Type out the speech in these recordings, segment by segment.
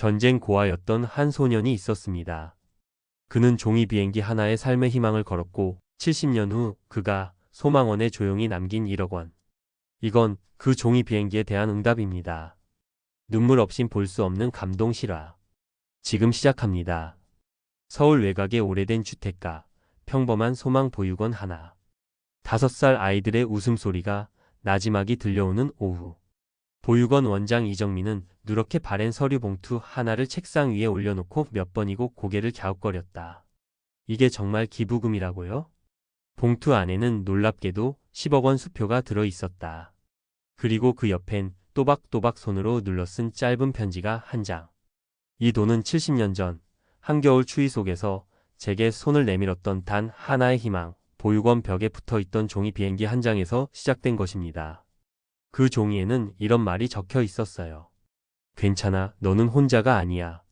전쟁 고아였던 한 소년이 있었습니다. 그는 종이 비행기 하나에 삶의 희망을 걸었고 70년 후 그가 소망원에 조용히 남긴 1억 원. 이건 그 종이 비행기에 대한 응답입니다. 눈물 없인 볼 수 없는 감동 실화. 지금 시작합니다. 서울 외곽의 오래된 주택가, 평범한 소망 보육원 하나. 5살 아이들의 웃음소리가 나지막이 들려오는 오후. 보육원 원장 이정민은 누렇게 바랜 서류 봉투 하나를 책상 위에 올려놓고 몇 번이고 고개를 갸웃거렸다. 이게 정말 기부금이라고요? 봉투 안에는 놀랍게도 10억 원 수표가 들어 있었다. 그리고 그 옆엔 또박또박 손으로 눌러 쓴 짧은 편지가 한 장. 이 돈은 70년 전 한겨울 추위 속에서 제게 손을 내밀었던 단 하나의 희망, 보육원 벽에 붙어있던 종이 비행기 한 장에서 시작된 것입니다. 그 종이에는 이런 말이 적혀 있었어요. 괜찮아, 너는 혼자가 아니야.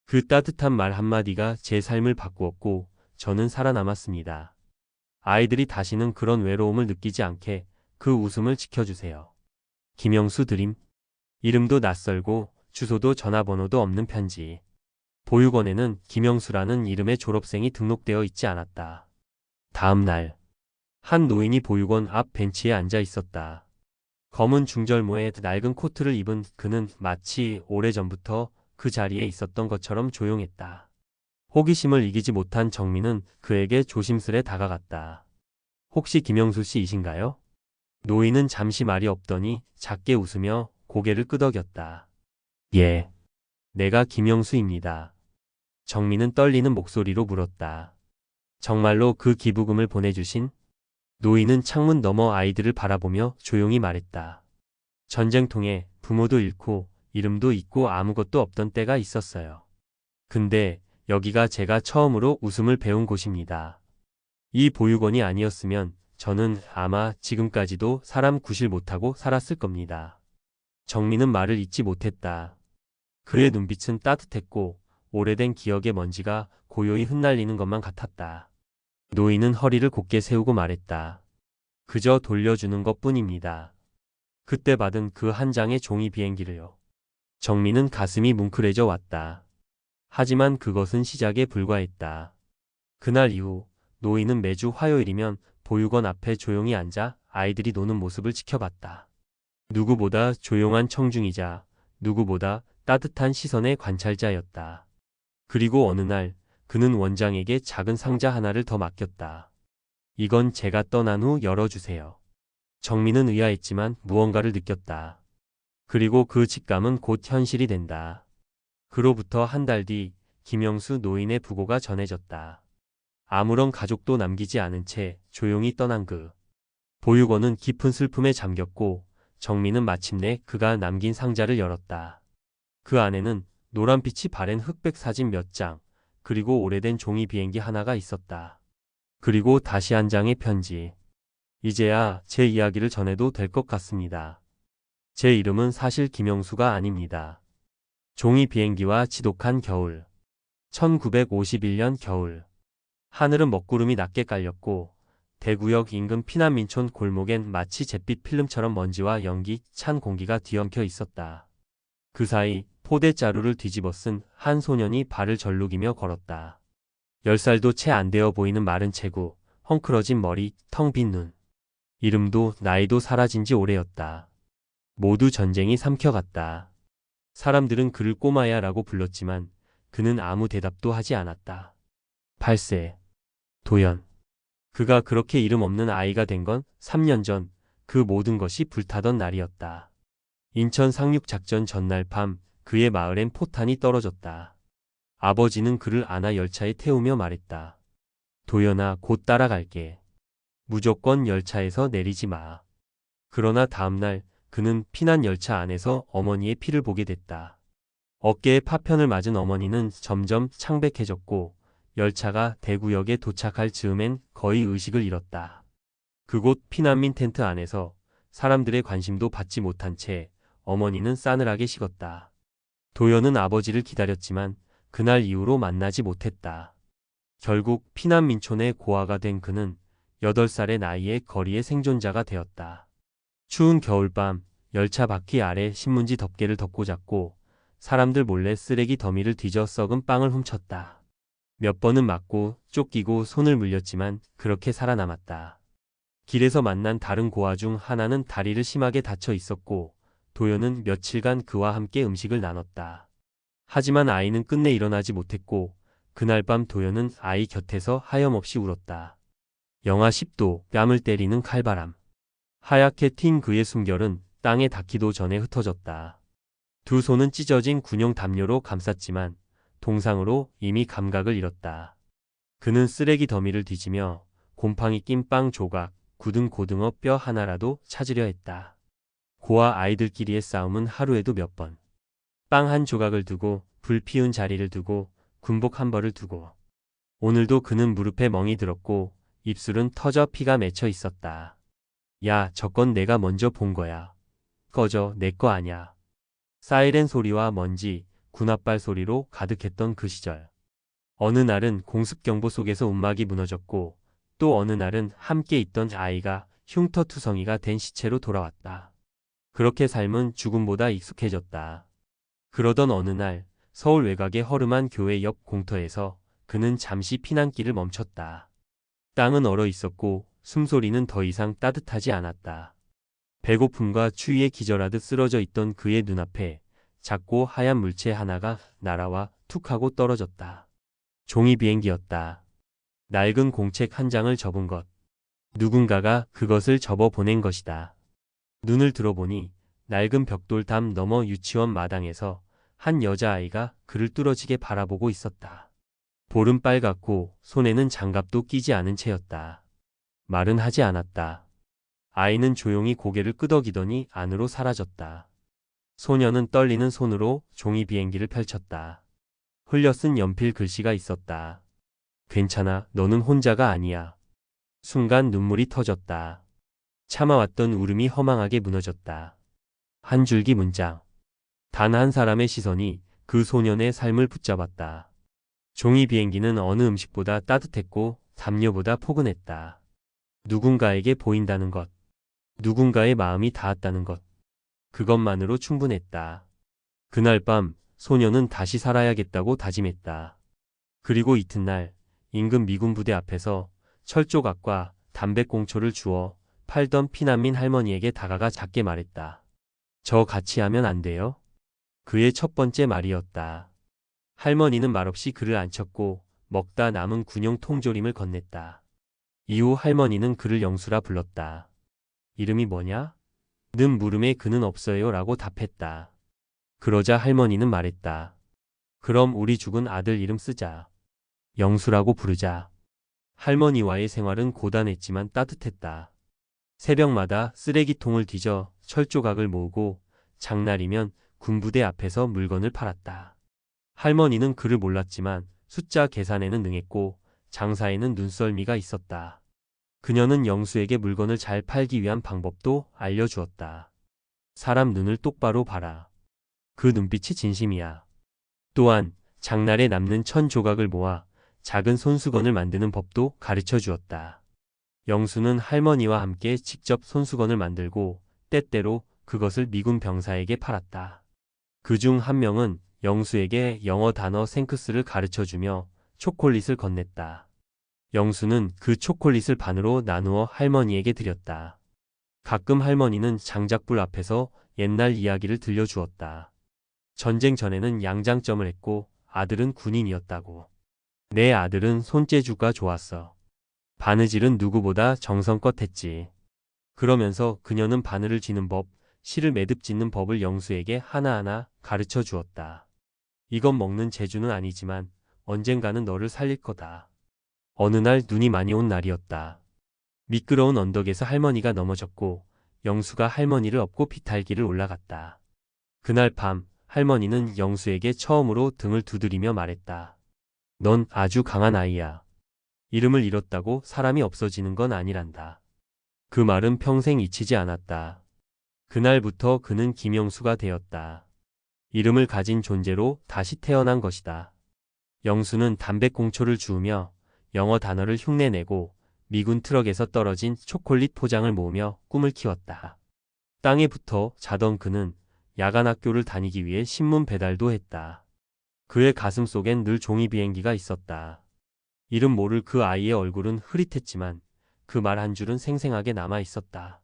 그 따뜻한 말 한마디가 제 삶을 바꾸었고 저는 살아남았습니다. 아이들이 다시는 그런 외로움을 느끼지 않게 그 웃음을 지켜주세요. 김영수 드림. 이름도 낯설고 주소도 전화번호도 없는 편지. 보육원에는 김영수라는 이름의 졸업생이 등록되어 있지 않았다. 다음 날, 한 노인이 보육원 앞 벤치에 앉아 있었다. 검은 중절모에 낡은 코트를 입은 그는 마치 오래전부터 그 자리에 있었던 것처럼 조용했다. 호기심을 이기지 못한 정민은 그에게 조심스레 다가갔다. 혹시 김영수 씨이신가요? 노인은 잠시 말이 없더니 작게 웃으며 고개를 끄덕였다. 예, 내가 김영수입니다. 정민은 떨리는 목소리로 물었다. 정말로 그 기부금을 보내주신? 노인은 창문 너머 아이들을 바라보며 조용히 말했다. 전쟁통에 부모도 잃고 이름도 잊고 아무것도 없던 때가 있었어요. 근데 여기가 제가 처음으로 웃음을 배운 곳입니다. 이 보육원이 아니었으면 저는 아마 지금까지도 사람 구실 못하고 살았을 겁니다. 정민은 말을 잇지 못했다. 그의 눈빛은 따뜻했고 오래된 기억의 먼지가 고요히 흩날리는 것만 같았다. 노인은 허리를 곧게 세우고 말했다. 그저 돌려주는 것뿐입니다. 그때 받은 그 한 장의 종이 비행기를요. 정민은 가슴이 뭉클해져 왔다. 하지만 그것은 시작에 불과했다. 그날 이후 노인은 매주 화요일이면 보육원 앞에 조용히 앉아 아이들이 노는 모습을 지켜봤다. 누구보다 조용한 청중이자 누구보다 따뜻한 시선의 관찰자였다. 그리고 어느 날 그는 원장에게 작은 상자 하나를 더 맡겼다. 이건 제가 떠난 후 열어주세요. 정민은 의아했지만 무언가를 느꼈다. 그리고 그 직감은 곧 현실이 된다. 그로부터 한 달 뒤 김영수 노인의 부고가 전해졌다. 아무런 가족도 남기지 않은 채 조용히 떠난 그 보육원은 깊은 슬픔에 잠겼고 정민은 마침내 그가 남긴 상자를 열었다. 그 안에는 노란빛이 바랜 흑백 사진 몇 장, 그리고 오래된 종이 비행기 하나가 있었다. 그리고 다시 한 장의 편지. 이제야 제 이야기를 전해도 될 것 같습니다. 제 이름은 사실 김영수가 아닙니다. 종이 비행기와 지독한 겨울. 1951년 겨울. 하늘은 먹구름이 낮게 깔렸고 대구역 인근 피난민촌 골목엔 마치 잿빛 필름처럼 먼지와 연기 찬 공기가 뒤엉켜 있었다. 그 사이 포대자루를 뒤집어 쓴 한 소년이 발을 절룩이며 걸었다. 10살도 채 안 되어 보이는 마른 체구, 헝클어진 머리, 텅 빈 눈. 이름도 나이도 사라진 지 오래였다. 모두 전쟁이 삼켜갔다. 사람들은 그를 꼬마야라고 불렀지만 그는 아무 대답도 하지 않았다. 8세. 도연. 그가 그렇게 이름 없는 아이가 된 건 3년 전 그 모든 것이 불타던 날이었다. 인천 상륙작전 전날 밤 그의 마을엔 포탄이 떨어졌다. 아버지는 그를 안아 열차에 태우며 말했다. 도연아, 곧 따라갈게. 무조건 열차에서 내리지 마. 그러나 다음날 그는 피난 열차 안에서 어머니의 피를 보게 됐다. 어깨에 파편을 맞은 어머니는 점점 창백해졌고 열차가 대구역에 도착할 즈음엔 거의 의식을 잃었다. 그곳 피난민 텐트 안에서 사람들의 관심도 받지 못한 채 어머니는 싸늘하게 식었다. 도연은 아버지를 기다렸지만 그날 이후로 만나지 못했다. 결국 피난민촌의 고아가 된 그는 8살의 나이에 거리의 생존자가 되었다. 추운 겨울밤 열차 바퀴 아래 신문지 덮개를 덮고 잤고 사람들 몰래 쓰레기 더미를 뒤져 썩은 빵을 훔쳤다. 몇 번은 맞고 쫓기고 손을 물렸지만 그렇게 살아남았다. 길에서 만난 다른 고아 중 하나는 다리를 심하게 다쳐 있었고 도연은 며칠간 그와 함께 음식을 나눴다. 하지만 아이는 끝내 일어나지 못했고 그날 밤 도연은 아이 곁에서 하염없이 울었다. 영하 10도 뺨을 때리는 칼바람. 하얗게 튄 그의 숨결은 땅에 닿기도 전에 흩어졌다. 두 손은 찢어진 군용 담요로 감쌌지만 동상으로 이미 감각을 잃었다. 그는 쓰레기 더미를 뒤지며 곰팡이 낀 빵 조각, 굳은 고등어 뼈 하나라도 찾으려 했다. 고아 아이들끼리의 싸움은 하루에도 몇 번. 빵 한 조각을 두고 불 피운 자리를 두고 군복 한 벌을 두고. 오늘도 그는 무릎에 멍이 들었고 입술은 터져 피가 맺혀 있었다. 야, 저건 내가 먼저 본 거야. 꺼져, 내 거 아냐. 사이렌 소리와 먼지, 군홧발 소리로 가득했던 그 시절. 어느 날은 공습경보 속에서 움막이 무너졌고 또 어느 날은 함께 있던 아이가 흉터투성이가 된 시체로 돌아왔다. 그렇게 삶은 죽음보다 익숙해졌다. 그러던 어느 날 서울 외곽의 허름한 교회 옆 공터에서 그는 잠시 피난길을 멈췄다. 땅은 얼어 있었고 숨소리는 더 이상 따뜻하지 않았다. 배고픔과 추위에 기절하듯 쓰러져 있던 그의 눈앞에 작고 하얀 물체 하나가 날아와 툭 하고 떨어졌다. 종이 비행기였다. 낡은 공책 한 장을 접은 것. 누군가가 그것을 접어 보낸 것이다. 눈을 들어보니 낡은 벽돌담 너머 유치원 마당에서 한 여자아이가 그를 뚫어지게 바라보고 있었다. 볼은 빨갛고 손에는 장갑도 끼지 않은 채였다. 말은 하지 않았다. 아이는 조용히 고개를 끄덕이더니 안으로 사라졌다. 소녀는 떨리는 손으로 종이 비행기를 펼쳤다. 흘려 쓴 연필 글씨가 있었다. 괜찮아, 너는 혼자가 아니야. 순간 눈물이 터졌다. 참아왔던 울음이 허망하게 무너졌다. 한 줄기 문장. 단 한 사람의 시선이 그 소년의 삶을 붙잡았다. 종이 비행기는 어느 음식보다 따뜻했고 담요보다 포근했다. 누군가에게 보인다는 것. 누군가의 마음이 닿았다는 것. 그것만으로 충분했다. 그날 밤 소녀는 다시 살아야겠다고 다짐했다. 그리고 이튿날 인근 미군 부대 앞에서 철조각과 담배꽁초를 주워 팔던 피난민 할머니에게 다가가 작게 말했다. 저 같이 하면 안 돼요? 그의 첫 번째 말이었다. 할머니는 말없이 그를 앉혔고 먹다 남은 군용 통조림을 건넸다. 이후 할머니는 그를 영수라 불렀다. 이름이 뭐냐? 는 물음에 그는 없어요 라고 답했다. 그러자 할머니는 말했다. 그럼 우리 죽은 아들 이름 쓰자. 영수라고 부르자. 할머니와의 생활은 고단했지만 따뜻했다. 새벽마다 쓰레기통을 뒤져 철조각을 모으고 장날이면 군부대 앞에서 물건을 팔았다. 할머니는 그를 몰랐지만 숫자 계산에는 능했고 장사에는 눈썰미가 있었다. 그녀는 영수에게 물건을 잘 팔기 위한 방법도 알려주었다. 사람 눈을 똑바로 봐라. 그 눈빛이 진심이야. 또한 장날에 남는 1000조각을 모아 작은 손수건을 만드는 법도 가르쳐 주었다. 영수는 할머니와 함께 직접 손수건을 만들고 때때로 그것을 미군 병사에게 팔았다. 그중 한 명은 영수에게 영어 단어 생크스를 가르쳐주며 초콜릿을 건넸다. 영수는 그 초콜릿을 반으로 나누어 할머니에게 드렸다. 가끔 할머니는 장작불 앞에서 옛날 이야기를 들려주었다. 전쟁 전에는 양장점을 했고 아들은 군인이었다고. 내 아들은 손재주가 좋았어. 바느질은 누구보다 정성껏 했지. 그러면서 그녀는 바늘을 쥐는 법, 실을 매듭 짓는 법을 영수에게 하나하나 가르쳐 주었다. 이건 먹는 재주는 아니지만 언젠가는 너를 살릴 거다. 어느 날 눈이 많이 온 날이었다. 미끄러운 언덕에서 할머니가 넘어졌고 영수가 할머니를 업고 비탈길을 올라갔다. 그날 밤 할머니는 영수에게 처음으로 등을 두드리며 말했다. 넌 아주 강한 아이야. 이름을 잃었다고 사람이 없어지는 건 아니란다. 그 말은 평생 잊히지 않았다. 그날부터 그는 김영수가 되었다. 이름을 가진 존재로 다시 태어난 것이다. 영수는 담배꽁초를 주우며 영어 단어를 흉내내고 미군 트럭에서 떨어진 초콜릿 포장을 모으며 꿈을 키웠다. 땅에 붙어 자던 그는 야간 학교를 다니기 위해 신문 배달도 했다. 그의 가슴 속엔 늘 종이 비행기가 있었다. 이름 모를 그 아이의 얼굴은 흐릿했지만 그 말 한 줄은 생생하게 남아 있었다.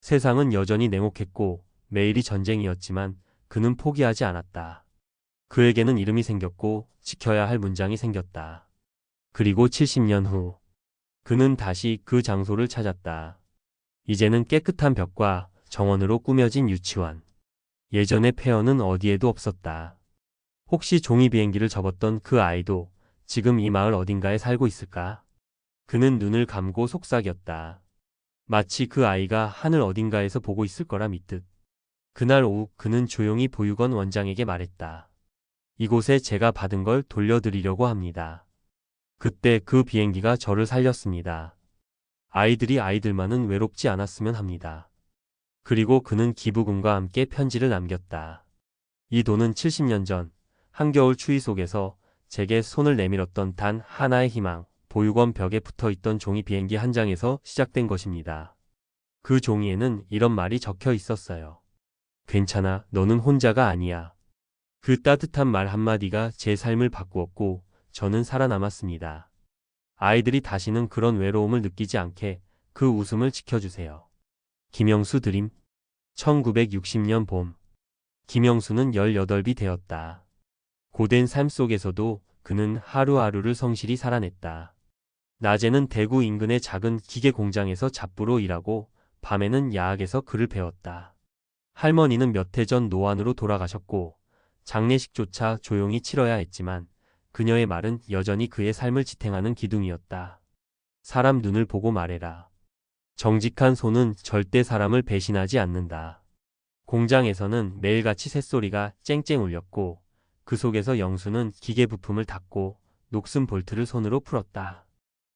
세상은 여전히 냉혹했고 매일이 전쟁이었지만 그는 포기하지 않았다. 그에게는 이름이 생겼고 지켜야 할 문장이 생겼다. 그리고 70년 후 그는 다시 그 장소를 찾았다. 이제는 깨끗한 벽과 정원으로 꾸며진 유치원. 예전의 폐허는 어디에도 없었다. 혹시 종이 비행기를 접었던 그 아이도 지금 이 마을 어딘가에 살고 있을까? 그는 눈을 감고 속삭였다. 마치 그 아이가 하늘 어딘가에서 보고 있을 거라 믿듯. 그날 오후 그는 조용히 보육원 원장에게 말했다. 이곳에 제가 받은 걸 돌려드리려고 합니다. 그때 그 비행기가 저를 살렸습니다. 아이들만은 외롭지 않았으면 합니다. 그리고 그는 기부금과 함께 편지를 남겼다. 이 돈은 70년 전 한겨울 추위 속에서 제게 손을 내밀었던 단 하나의 희망, 보육원 벽에 붙어있던 종이 비행기 한 장에서 시작된 것입니다. 그 종이에는 이런 말이 적혀 있었어요. 괜찮아, 너는 혼자가 아니야. 그 따뜻한 말 한마디가 제 삶을 바꾸었고 저는 살아남았습니다. 아이들이 다시는 그런 외로움을 느끼지 않게 그 웃음을 지켜주세요. 김영수 드림. 1960년 봄. 김영수는 18이 되었다. 고된 삶 속에서도 그는 하루하루를 성실히 살아냈다. 낮에는 대구 인근의 작은 기계 공장에서 잡부로 일하고 밤에는 야학에서 글을 배웠다. 할머니는 몇 해 전 노안으로 돌아가셨고 장례식조차 조용히 치러야 했지만 그녀의 말은 여전히 그의 삶을 지탱하는 기둥이었다. 사람 눈을 보고 말해라. 정직한 손은 절대 사람을 배신하지 않는다. 공장에서는 매일같이 쇳소리가 쨍쨍 울렸고 그 속에서 영수는 기계 부품을 닫고 녹슨 볼트를 손으로 풀었다.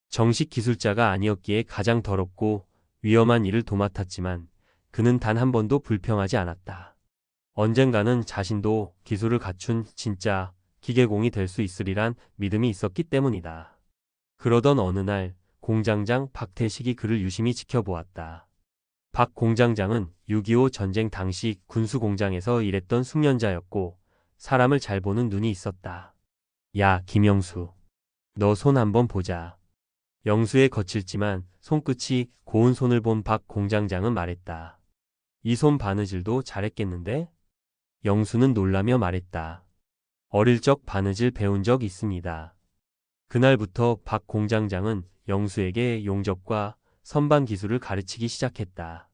정식 기술자가 아니었기에 가장 더럽고 위험한 일을 도맡았지만 그는 단 한 번도 불평하지 않았다. 언젠가는 자신도 기술을 갖춘 진짜 기계공이 될 수 있으리란 믿음이 있었기 때문이다. 그러던 어느 날 공장장 박태식이 그를 유심히 지켜보았다. 박 공장장은 6.25 전쟁 당시 군수공장에서 일했던 숙련자였고 사람을 잘 보는 눈이 있었다. 야, 김영수. 너 손 한번 보자. 영수의 거칠지만 손끝이 고운 손을 본 박 공장장은 말했다. 이 손 바느질도 잘했겠는데? 영수는 놀라며 말했다. 어릴 적 바느질 배운 적 있습니다. 그날부터 박 공장장은 영수에게 용접과 선반 기술을 가르치기 시작했다.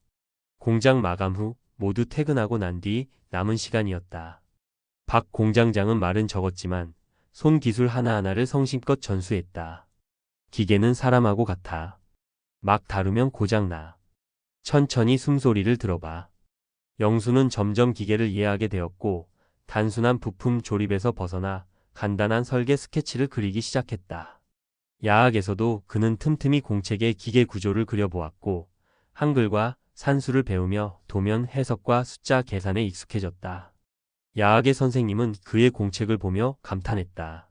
공장 마감 후 모두 퇴근하고 난 뒤 남은 시간이었다. 박 공장장은 말은 적었지만 손 기술 하나하나를 성심껏 전수했다. 기계는 사람하고 같아. 막 다루면 고장나. 천천히 숨소리를 들어봐. 영수는 점점 기계를 이해하게 되었고 단순한 부품 조립에서 벗어나 간단한 설계 스케치를 그리기 시작했다. 야학에서도 그는 틈틈이 공책의 기계 구조를 그려보았고 한글과 산수를 배우며 도면 해석과 숫자 계산에 익숙해졌다. 야학의 선생님은 그의 공책을 보며 감탄했다.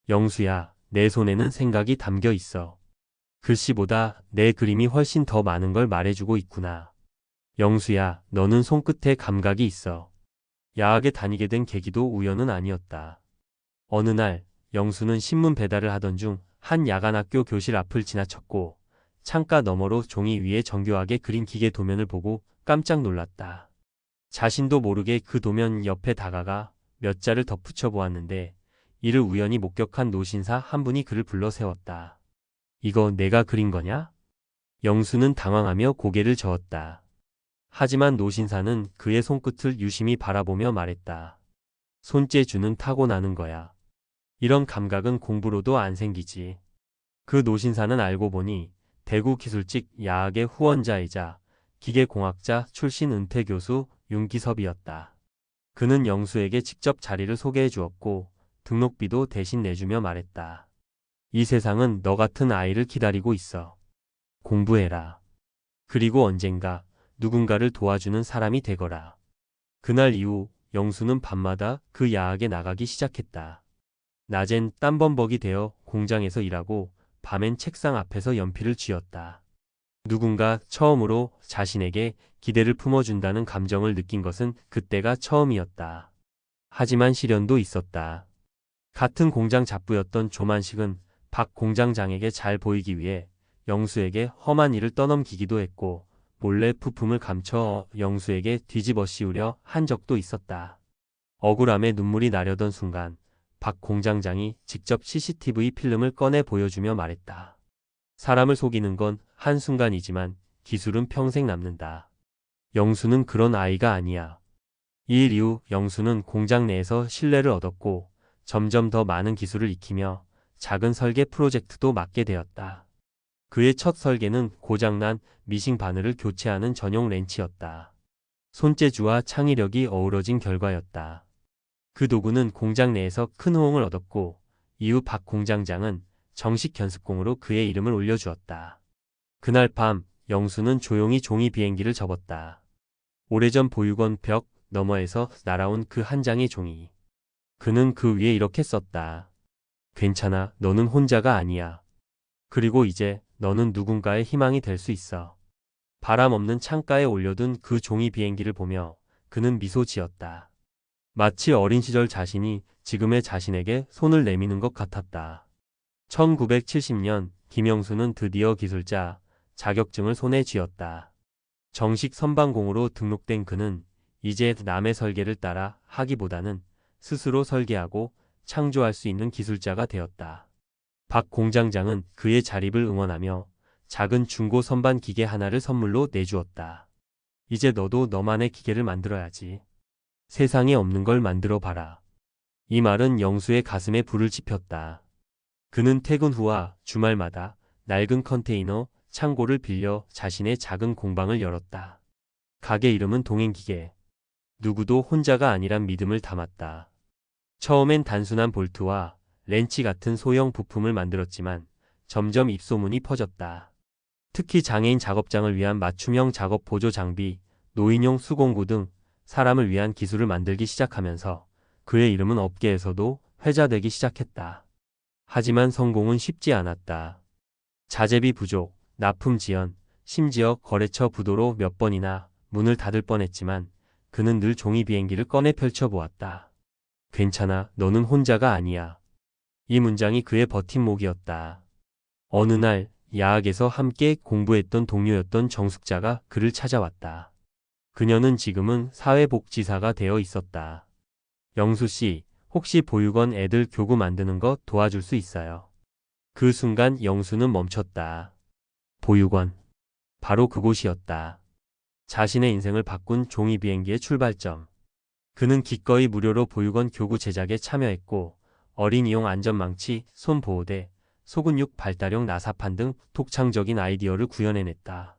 영수야, 내 손에는 생각이 담겨 있어. 글씨보다 내 그림이 훨씬 더 많은 걸 말해주고 있구나. 영수야, 너는 손끝에 감각이 있어. 야학에 다니게 된 계기도 우연은 아니었다. 어느 날 영수는 신문 배달을 하던 중 한 야간학교 교실 앞을 지나쳤고 창가 너머로 종이 위에 정교하게 그린 기계 도면을 보고 깜짝 놀랐다. 자신도 모르게 그 도면 옆에 다가가 몇 자를 덧붙여 보았는데 이를 우연히 목격한 노신사 한 분이 그를 불러 세웠다. 이거 내가 그린 거냐? 영수는 당황하며 고개를 저었다. 하지만 노신사는 그의 손끝을 유심히 바라보며 말했다. 손재주는 타고나는 거야. 이런 감각은 공부로도 안 생기지. 그 노신사는 알고 보니 대구 기술직 야학의 후원자이자 기계공학자 출신 은퇴 교수 윤기섭이었다. 그는 영수에게 직접 자리를 소개해 주었고 등록비도 대신 내주며 말했다. 이 세상은 너 같은 아이를 기다리고 있어. 공부해라. 그리고 언젠가 누군가를 도와주는 사람이 되거라. 그날 이후 영수는 밤마다 그 야학에 나가기 시작했다. 낮엔 땀범벅이 되어 공장에서 일하고 밤엔 책상 앞에서 연필을 쥐었다. 누군가 처음으로 자신에게 기대를 품어준다는 감정을 느낀 것은 그때가 처음이었다. 하지만 시련도 있었다. 같은 공장 잡부였던 조만식은 박 공장장에게 잘 보이기 위해 영수에게 험한 일을 떠넘기기도 했고 몰래 부품을 감춰 영수에게 뒤집어 씌우려 한 적도 있었다. 억울함에 눈물이 나려던 순간 박 공장장이 직접 CCTV 필름을 꺼내 보여주며 말했다. 사람을 속이는 건 한순간이지만 기술은 평생 남는다. 영수는 그런 아이가 아니야. 이 일 이후 영수는 공장 내에서 신뢰를 얻었고 점점 더 많은 기술을 익히며 작은 설계 프로젝트도 맡게 되었다. 그의 첫 설계는 고장난 미싱 바늘을 교체하는 전용 렌치였다. 손재주와 창의력이 어우러진 결과였다. 그 도구는 공장 내에서 큰 호응을 얻었고 이후 박 공장장은 정식 견습공으로 그의 이름을 올려주었다. 그날 밤 영수는 조용히 종이 비행기를 접었다. 오래전 보육원 벽 너머에서 날아온 그 한 장의 종이. 그는 그 위에 이렇게 썼다. 괜찮아, 너는 혼자가 아니야. 그리고 이제 너는 누군가의 희망이 될 수 있어. 바람 없는 창가에 올려둔 그 종이 비행기를 보며 그는 미소 지었다. 마치 어린 시절 자신이 지금의 자신에게 손을 내미는 것 같았다. 1970년 김영수는 드디어 기술자 자격증을 손에 쥐었다. 정식 선방공으로 등록된 그는 이제 남의 설계를 따라 하기보다는 스스로 설계하고 창조할 수 있는 기술자가 되었다. 박 공장장은 그의 자립을 응원하며 작은 중고 선반 기계 하나를 선물로 내주었다. 이제 너도 너만의 기계를 만들어야지. 세상에 없는 걸 만들어 봐라. 이 말은 영수의 가슴에 불을 지폈다. 그는 퇴근 후와 주말마다 낡은 컨테이너 창고를 빌려 자신의 작은 공방을 열었다. 가게 이름은 동행기계. 누구도 혼자가 아니란 믿음을 담았다. 처음엔 단순한 볼트와 렌치 같은 소형 부품을 만들었지만 점점 입소문이 퍼졌다. 특히 장애인 작업장을 위한 맞춤형 작업 보조 장비, 노인용 수공구 등 사람을 위한 기술을 만들기 시작하면서 그의 이름은 업계에서도 회자되기 시작했다. 하지만 성공은 쉽지 않았다. 자재비 부족, 납품 지연, 심지어 거래처 부도로 몇 번이나 문을 닫을 뻔했지만 그는 늘 종이 비행기를 꺼내 펼쳐보았다. 괜찮아, 너는 혼자가 아니야. 이 문장이 그의 버팀목이었다. 어느 날 야학에서 함께 공부했던 동료였던 정숙자가 그를 찾아왔다. 그녀는 지금은 사회복지사가 되어 있었다. 영수 씨, 혹시 보육원 애들 교구 만드는 거 도와줄 수 있어요? 그 순간 영수는 멈췄다. 보육원. 바로 그곳이었다. 자신의 인생을 바꾼 종이 비행기의 출발점. 그는 기꺼이 무료로 보육원 교구 제작에 참여했고 어린이용 안전망치, 손보호대, 소근육 발달용 나사판 등 독창적인 아이디어를 구현해냈다.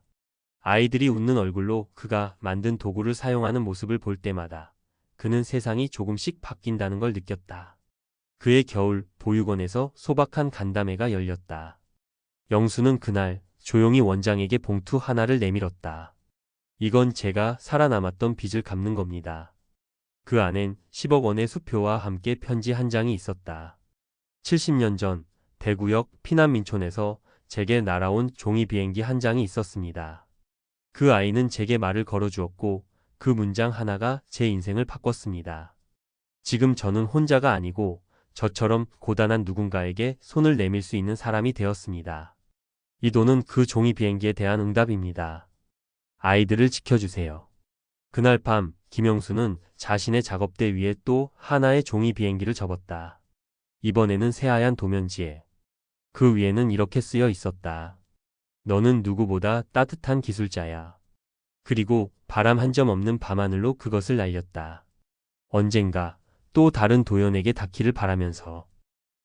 아이들이 웃는 얼굴로 그가 만든 도구를 사용하는 모습을 볼 때마다 그는 세상이 조금씩 바뀐다는 걸 느꼈다. 그의 겨울 보육원에서 소박한 간담회가 열렸다. 영수는 그날 조용히 원장에게 봉투 하나를 내밀었다. 이건 제가 살아남았던 빚을 갚는 겁니다. 그 안엔 10억 원의 수표와 함께 편지 한 장이 있었다. 70년 전 대구역 피난민촌에서 제게 날아온 종이 비행기 한 장이 있었습니다. 그 아이는 제게 말을 걸어주었고 그 문장 하나가 제 인생을 바꿨습니다. 지금 저는 혼자가 아니고 저처럼 고단한 누군가에게 손을 내밀 수 있는 사람이 되었습니다. 이 돈은 그 종이 비행기에 대한 응답입니다. 아이들을 지켜주세요. 그날 밤 김영수는 자신의 작업대 위에 또 하나의 종이 비행기를 접었다. 이번에는 새하얀 도면지에. 그 위에는 이렇게 쓰여 있었다. 너는 누구보다 따뜻한 기술자야. 그리고 바람 한 점 없는 밤하늘로 그것을 날렸다. 언젠가 또 다른 도연에게 닿기를 바라면서.